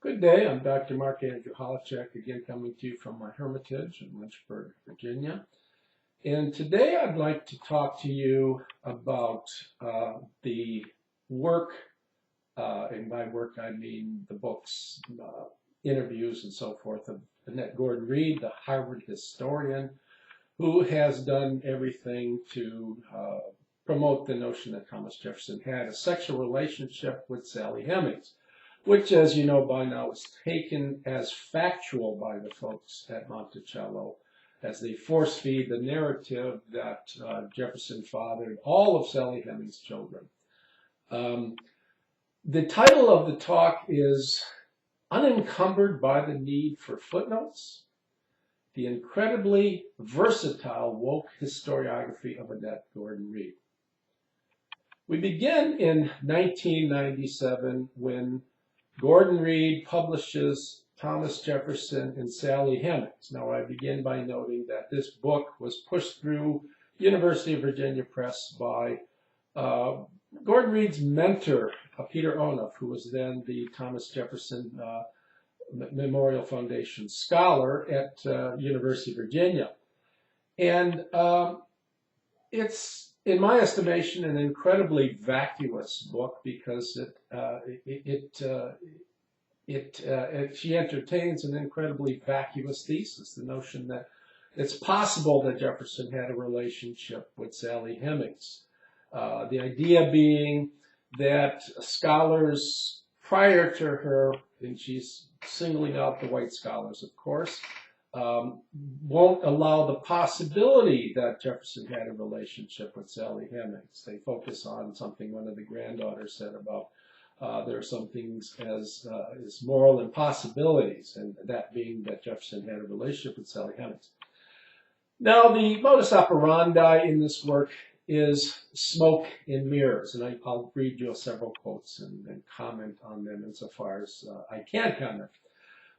Good day, I'm Dr. Mark Andrew Holacek, again coming to you from my hermitage in Lynchburg, Virginia. And today I'd like to talk to you about the work, and by work I mean the books, interviews and so forth of Annette Gordon-Reed, the Harvard historian, who has done everything to promote the notion that Thomas Jefferson had a sexual relationship with Sally Hemings, which, as you know by now, is taken as factual by the folks at Monticello as they force feed the narrative that Jefferson fathered all of Sally Hemings' children. The title of the talk is Unencumbered by the Need for Footnotes, the incredibly versatile woke historiography of Annette Gordon-Reed. We begin in 1997 when Gordon-Reed publishes Thomas Jefferson and Sally Hemings. Now, I begin by noting that this book was pushed through University of Virginia Press by Gordon-Reed's mentor, Peter Onuf, who was then the Thomas Jefferson Memorial Foundation scholar at University of Virginia. And it's, in my estimation, an incredibly vacuous book because she entertains an incredibly vacuous thesis, the notion that it's possible that Jefferson had a relationship with Sally Hemings. The idea being that scholars prior to her, and she's singling out the white scholars, of course, won't allow the possibility that Jefferson had a relationship with Sally Hemings. They focus on something one of the granddaughters said about there are some things as moral impossibilities, and that being that Jefferson had a relationship with Sally Hemings. Now, the modus operandi in this work is smoke and mirrors, and I'll read you several quotes and comment on them insofar as I can comment.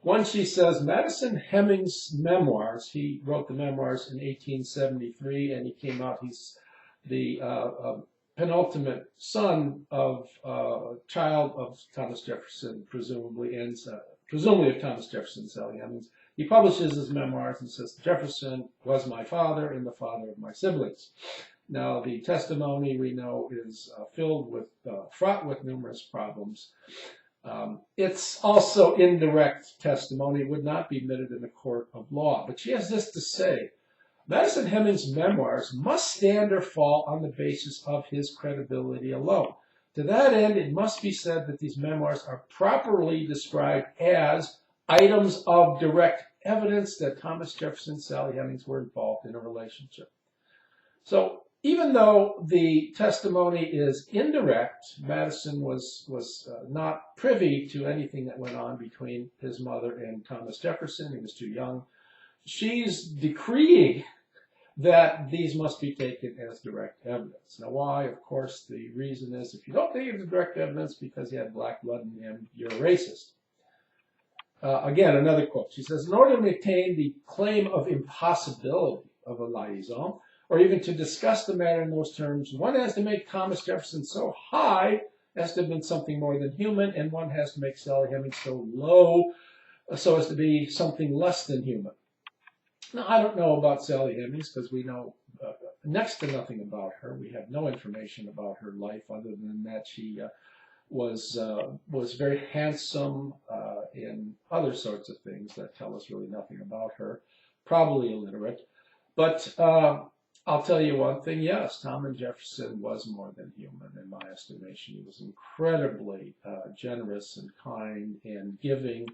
One, she says, Madison Hemings' memoirs, he wrote the memoirs in 1873, and he came out, he's the penultimate son of child of Thomas Jefferson, presumably of Thomas Jefferson and Sally Hemings. He publishes his memoirs and says, Jefferson was my father and the father of my siblings. Now, the testimony we know is filled with, fraught with numerous problems. It's also indirect testimony, would not be admitted in a court of law. But she has this to say, Madison Hemings' memoirs must stand or fall on the basis of his credibility alone. To that end, it must be said that these memoirs are properly described as items of direct evidence that Thomas Jefferson and Sally Hemings were involved in a relationship. So, even though the testimony is indirect, Madison was not privy to anything that went on between his mother and Thomas Jefferson. He was too young. She's decreeing that these must be taken as direct evidence. Now, why? Of course, the reason is if you don't take it as direct evidence because he had black blood in him, you're a racist. Again, another quote. She says, in order to maintain the claim of impossibility of a liaison, or even to discuss the matter in those terms, one has to make Thomas Jefferson so high as to have been something more than human, and one has to make Sally Hemings so low so as to be something less than human. Now, I don't know about Sally Hemings because we know next to nothing about her. We have no information about her life other than that she was very handsome and other sorts of things that tell us really nothing about her, probably illiterate. But I'll tell you one thing, yes, Thomas Jefferson was more than human in my estimation. He was incredibly generous and kind and giving,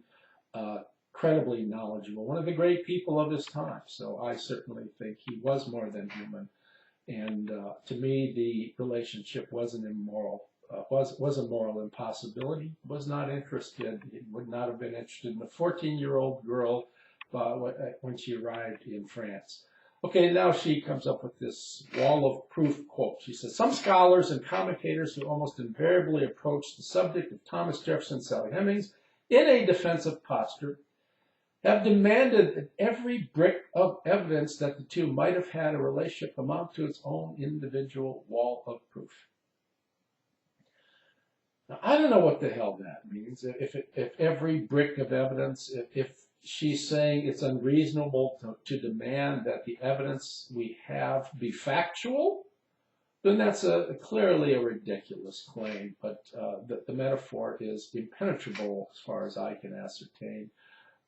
incredibly knowledgeable, one of the great people of his time. So I certainly think he was more than human. And to me, the relationship wasn't immoral. Was a moral impossibility, was not interested, would not have been interested in a 14-year-old girl when she arrived in France. Okay, now she comes up with this wall of proof quote. She says, some scholars and commentators who almost invariably approach the subject of Thomas Jefferson and Sally Hemings in a defensive posture have demanded that every brick of evidence that the two might have had a relationship amount to its own individual wall of proof. Now, I don't know what the hell that means. If every brick of evidence, if she's saying it's unreasonable to demand that the evidence we have be factual, then that's clearly a ridiculous claim. But the metaphor is impenetrable as far as I can ascertain.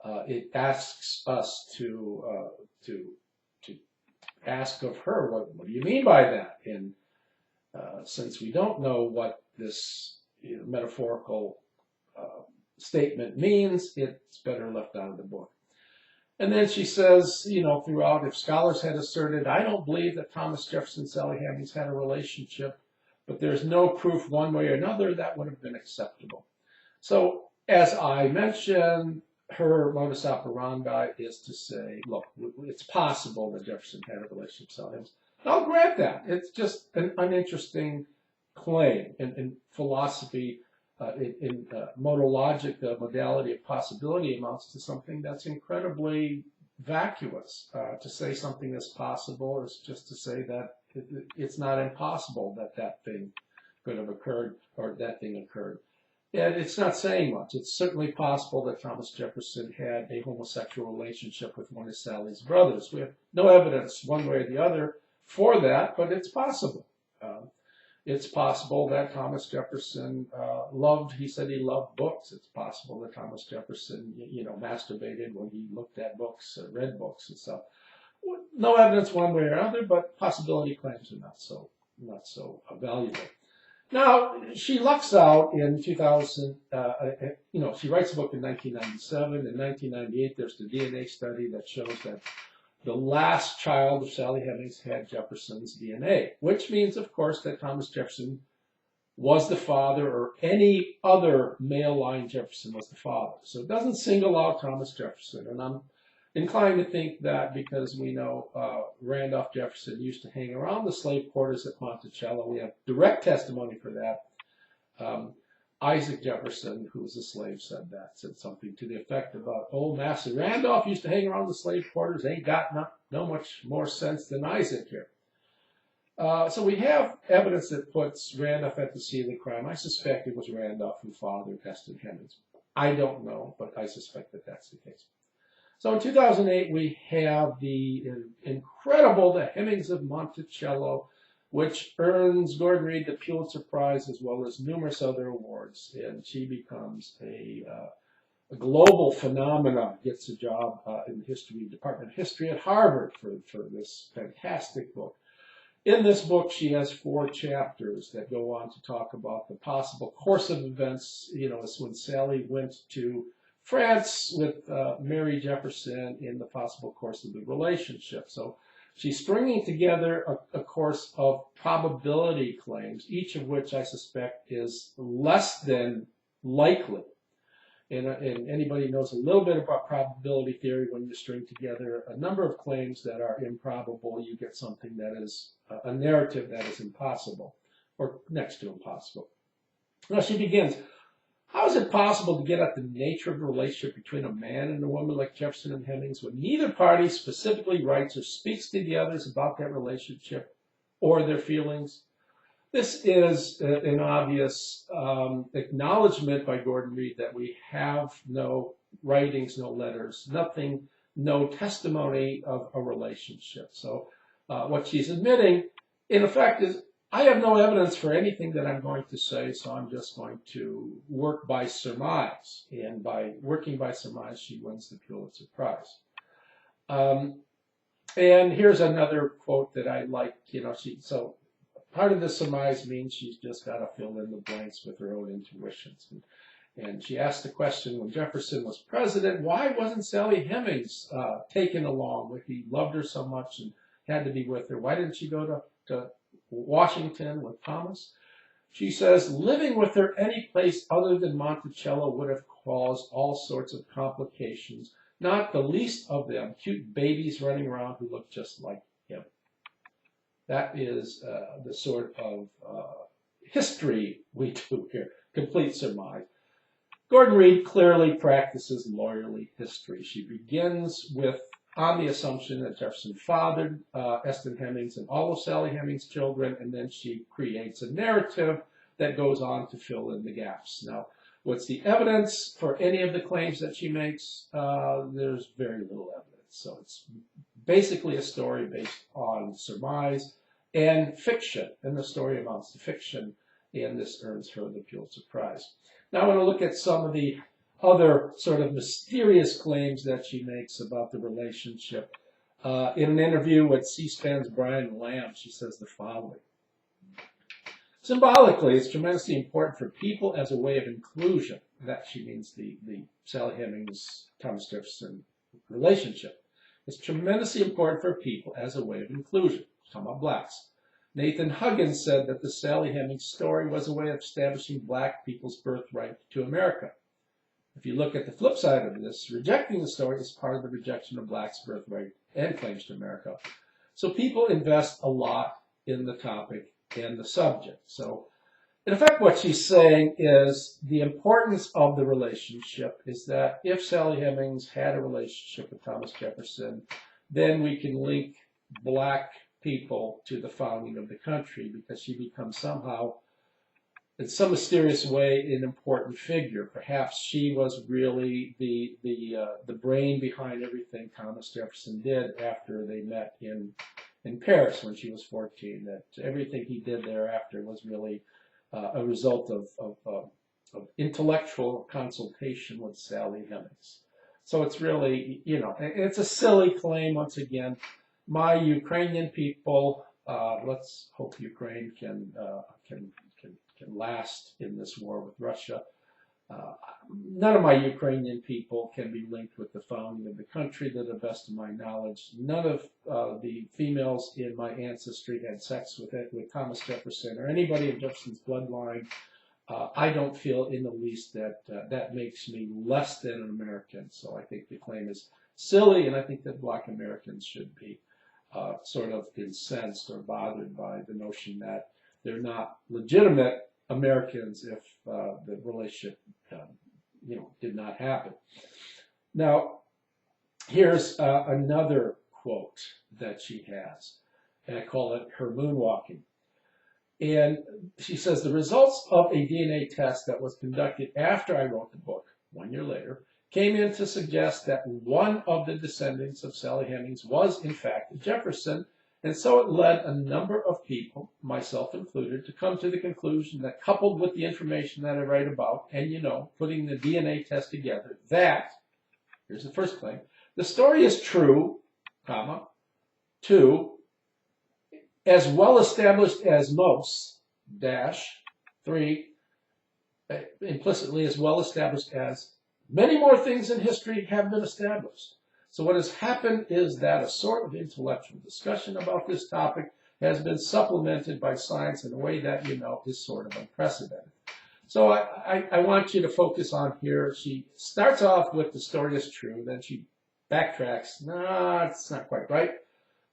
It asks us to ask of her, what do you mean by that? And since we don't know what this metaphorical statement means, it's better left out of the book. And then she says, throughout, if scholars had asserted, I don't believe that Thomas Jefferson and Sally Hemings had a relationship, but there's no proof one way or another, that would have been acceptable. So, as I mentioned, her modus operandi is to say, look, it's possible that Jefferson had a relationship with Sally Hemings. I'll grant that. It's just an uninteresting claim in philosophy. In modologic, the modality of possibility amounts to something that's incredibly vacuous. To say something is possible is just to say that it's not impossible that that thing could have occurred or that thing occurred. And it's not saying much. It's certainly possible that Thomas Jefferson had a homosexual relationship with one of Sally's brothers. We have no evidence one way or the other for that, but it's possible. It's possible that Thomas Jefferson he said he loved books. It's possible that Thomas Jefferson, masturbated when he looked at books, read books and stuff. No evidence one way or another, but possibility claims are not so valuable. Now, she lucks out in 2000, she writes a book in 1997. In 1998, there's the DNA study that shows that the last child of Sally Hemings had Jefferson's DNA, which means, of course, that Thomas Jefferson was the father, or any other male line Jefferson was the father. So it doesn't single out Thomas Jefferson. And I'm inclined to think that because we know Randolph Jefferson used to hang around the slave quarters at Monticello. We have direct testimony for that. Isaac Jefferson, who was a slave, said something to the effect about, oh, Master Randolph used to hang around the slave quarters, ain't got no much more sense than Isaac here. So we have evidence that puts Randolph at the scene of the crime. I suspect it was Randolph who fathered Eston Hemings. I don't know, but I suspect that that's the case. So in 2008, we have the incredible The Hemings of Monticello, which earns Gordon Reed the Pulitzer Prize as well as numerous other awards. And she becomes a global phenomenon, gets a job in the Department of History at Harvard for this fantastic book. In this book, she has 4 chapters that go on to talk about the possible course of events. It's when Sally went to France with Mary Jefferson in the possible course of the relationship. So she's stringing together a course of probability claims, each of which I suspect is less than likely. And anybody knows a little bit about probability theory, when you string together a number of claims that are improbable, you get something that is a narrative that is impossible, or next to impossible. Now she begins, how is it possible to get at the nature of the relationship between a man and a woman like Jefferson and Hemings when neither party specifically writes or speaks to the others about that relationship or their feelings? This is an obvious acknowledgement by Gordon Reed that we have no writings, no letters, nothing, no testimony of a relationship. So what she's admitting, in effect, is I have no evidence for anything that I'm going to say, so I'm just going to work by surmise. And by working by surmise, she wins the Pulitzer Prize. And here's another quote that I like. So part of the surmise means she's just got to fill in the blanks with her own intuitions. And she asked the question, when Jefferson was president, why wasn't Sally Hemings taken along with? He loved her so much and had to be with her. Why didn't she go to Washington with Thomas? She says, living with her any place other than Monticello would have caused all sorts of complications, not the least of them cute babies running around who look just like him. That is the sort of history we do here, complete surmise. Gordon Reed clearly practices lawyerly history. She begins with, on the assumption that Jefferson fathered Eston Hemings and all of Sally Hemings' children, and then she creates a narrative that goes on to fill in the gaps. Now, what's the evidence for any of the claims that she makes? There's very little evidence. So it's basically a story based on surmise and fiction, and the story amounts to fiction, and this earns her the Pulitzer Prize. Now I want to look at some of the other sort of mysterious claims that she makes about the relationship. In an interview with C-SPAN's Brian Lamb, she says the following. Symbolically, it's tremendously important for people as a way of inclusion. That she means the Sally Hemings, Thomas Jefferson relationship. It's tremendously important for people as a way of inclusion. Talking about blacks. Nathan Huggins said that the Sally Hemings story was a way of establishing black people's birthright to America. If you look at the flip side of this, rejecting the story is part of the rejection of blacks' birthright and claims to America. So people invest a lot in the topic and the subject. So in effect, what she's saying is the importance of the relationship is that if Sally Hemings had a relationship with Thomas Jefferson, then we can link black people to the founding of the country, because she becomes somehow, in some mysterious way, an important figure. Perhaps she was really the brain behind everything Thomas Jefferson did after they met in Paris when she was 14. That everything he did thereafter was really a result of intellectual consultation with Sally Hemings. So it's really, it's a silly claim once again. My Ukrainian people, let's hope Ukraine can last in this war with Russia. None of my Ukrainian people can be linked with the founding of the country, to the best of my knowledge. None of the females in my ancestry had sex with Thomas Jefferson or anybody of Jefferson's bloodline. I don't feel in the least that that makes me less than an American. So I think the claim is silly, and I think that black Americans should be sort of incensed or bothered by the notion that they're not legitimate Americans if the relationship did not happen. Now, here's another quote that she has, and I call it her moonwalking. And she says, the results of a DNA test that was conducted after I wrote the book, 1 year later, came in to suggest that one of the descendants of Sally Hemings was, in fact, Jefferson. And so it led a number of people, myself included, to come to the conclusion that, coupled with the information that I write about, and, putting the DNA test together, that, here's the first claim, the story is true, comma, 2, as well established as most, dash, 3, implicitly as well established as many more things in history have been established. So what has happened is that a sort of intellectual discussion about this topic has been supplemented by science in a way that, is sort of unprecedented. So I want you to focus on here. She starts off with the story is true, then she backtracks. No, it's not quite right.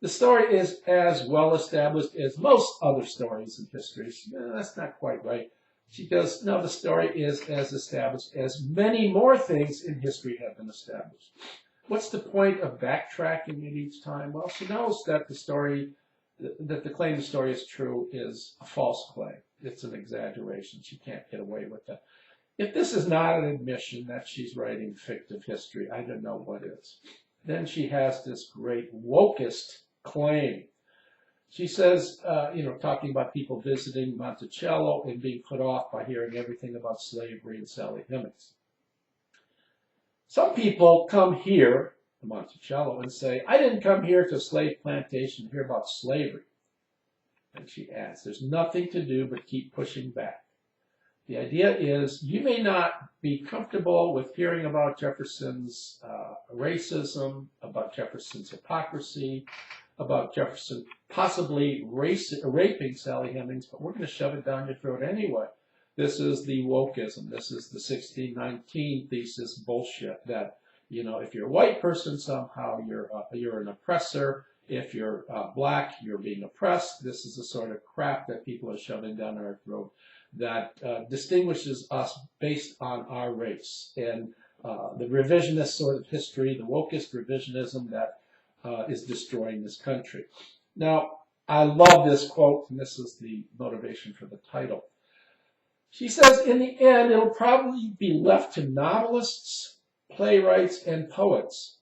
The story is as well established as most other stories in history. No, that's not quite right. She goes, no, the story is as established as many more things in history have been established. What's the point of backtracking it each time? Well, she knows that the claim the story is true is a false claim. It's an exaggeration. She can't get away with that. If this is not an admission that she's writing fictive history, I don't know what is. Then she has this great wokist claim. She says, talking about people visiting Monticello and being put off by hearing everything about slavery and Sally Hemings. Some people come here to Monticello and say, I didn't come here to a slave plantation to hear about slavery. And she adds, there's nothing to do but keep pushing back. The idea is you may not be comfortable with hearing about Jefferson's racism, about Jefferson's hypocrisy, about Jefferson possibly raping Sally Hemings, but we're going to shove it down your throat anyway. This is the wokeism. This is the 1619 thesis bullshit that, if you're a white person, somehow you're an oppressor. If you're black, you're being oppressed. This is the sort of crap that people are shoving down our throat that distinguishes us based on our race. And the revisionist sort of history, the wokist revisionism that is destroying this country. Now, I love this quote, and this is the motivation for the title. She says, in the end, it'll probably be left to novelists, playwrights, and poets,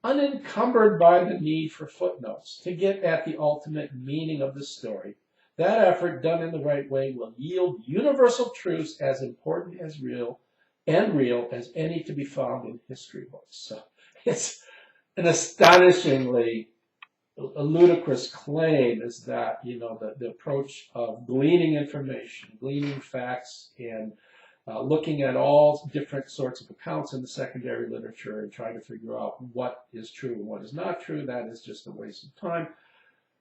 unencumbered by the need for footnotes, to get at the ultimate meaning of the story. That effort, done in the right way, will yield universal truths as important as real as any to be found in history books. So it's an astonishingly a ludicrous claim is that, you know, the approach of gleaning information, gleaning facts, and looking at all different sorts of accounts in the secondary literature and trying to figure out what is true and what is not true, that is just a waste of time.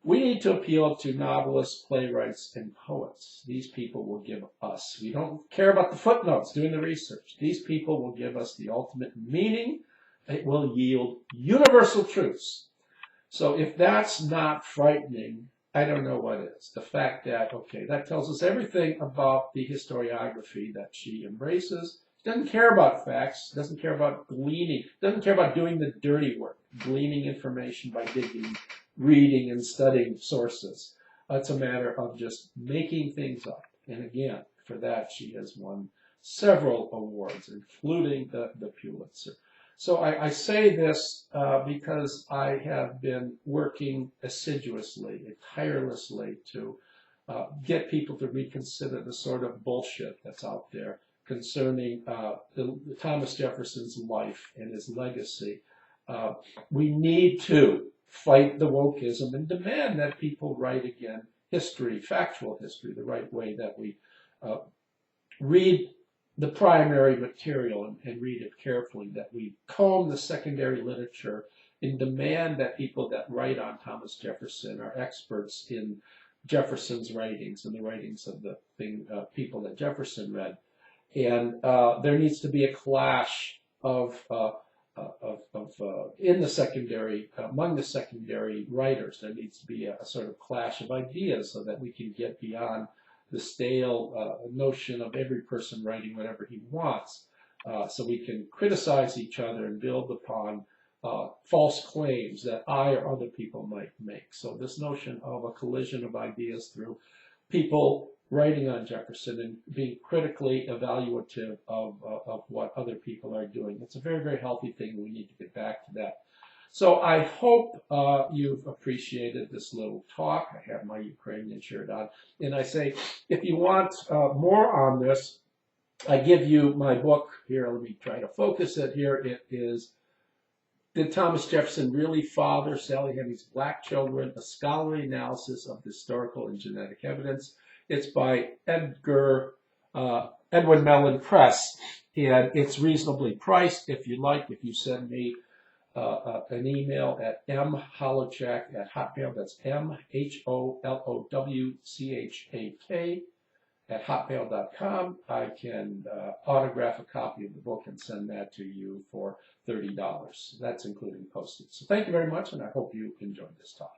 We need to appeal to novelists, playwrights, and poets. These people will give us, we don't care about the footnotes, doing the research. These people will give us the ultimate meaning. It will yield universal truths. So if that's not frightening, I don't know what is. The fact that, okay, that tells us everything about the historiography that she embraces. She doesn't care about facts, doesn't care about gleaning, doesn't care about doing the dirty work, gleaning information by digging, reading, and studying sources. It's a matter of just making things up. And again, for that, she has won several awards, including the Pulitzer. So I say this because I have been working assiduously and tirelessly to get people to reconsider the sort of bullshit that's out there concerning Thomas Jefferson's life and his legacy. We need to fight the wokeism and demand that people write again history, factual history, the right way, that we read the primary material and read it carefully, that we comb the secondary literature and demand that people that write on Thomas Jefferson are experts in Jefferson's writings and the writings of the people that Jefferson read. And there needs to be a clash in the secondary, among the secondary writers. There needs to be a sort of clash of ideas so that we can get beyond the stale notion of every person writing whatever he wants, so we can criticize each other and build upon false claims that I or other people might make. So this notion of a collision of ideas through people writing on Jefferson and being critically evaluative of what other people are doing, it's a very, very healthy thing. We need to get back to that. So I hope you've appreciated this little talk. I have my Ukrainian shirt on. And I say, if you want more on this, I give you my book here. Let me try to focus it here. It is, Did Thomas Jefferson Really Father Sally Hemings' Black Children? A Scholarly Analysis of Historical and Genetic Evidence. It's by Edwin Mellon Press. And it's reasonably priced. If you like, if you send me an email at mholowchak@hotmail. That's MHOLOWCHAK @hotmail.com. I can autograph a copy of the book and send that to you for $30. That's including postage. So thank you very much, and I hope you enjoyed this talk.